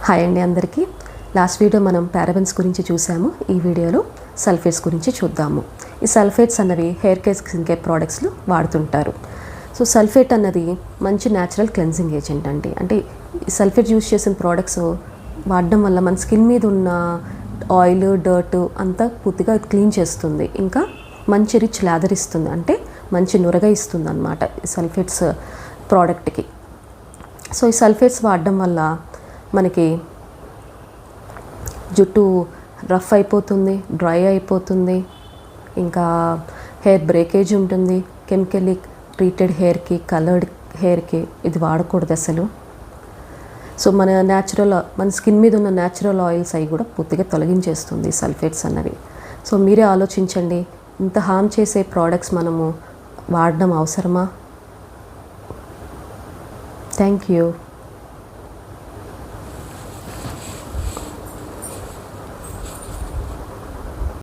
Hi అండి అందరికీ. Last video మనం పారాబెన్స్ గురించి చూసాము. ఈ వీడియోలో సల్ఫేట్స్ గురించి చూద్దాము. ఈ సల్ఫేట్స్ అన్నవి హెయిర్ కేర్, స్కిన్ కేర్ ప్రోడక్ట్స్లో వాడుతుంటారు. సో సల్ఫేట్ అన్నది మంచి న్యాచురల్ క్లెన్జింగ్ ఏజెంట్ అండి. అంటే ఈ సల్ఫేట్ యూజ్ చేసిన ప్రోడక్ట్స్ వాడడం వల్ల మన స్కిన్ మీద ఉన్న ఆయిల్, డర్ట్ అంతా పూర్తిగా క్లీన్ చేస్తుంది. ఇంకా మంచి రిచ్ లాదర్ ఇస్తుంది, అంటే మంచి నురగ ఇస్తుంది అన్నమాట ఈ సల్ఫేట్స్ ప్రోడక్ట్కి. సో ఈ సల్ఫేట్స్ వాడడం వల్ల మనకి జుట్టు రఫ్ అయిపోతుంది, డ్రై అయిపోతుంది, ఇంకా హెయిర్ బ్రేకేజ్ ఉంటుంది. కెమికల్లీ ట్రీటెడ్ హెయిర్కి, కలర్డ్ హెయిర్కి ఇది వాడకూడదు అసలు. సో మన స్కిన్ మీద ఉన్న న్యాచురల్ ఆయిల్స్ అవి కూడా పూర్తిగా తొలగించేస్తుంది సల్ఫేట్స్ అన్నవి. సో మీరే ఆలోచించండి, ఇంత హార్మ్ చేసే ప్రోడక్ట్స్ మనము వాడడం అవసరమా? Thank you.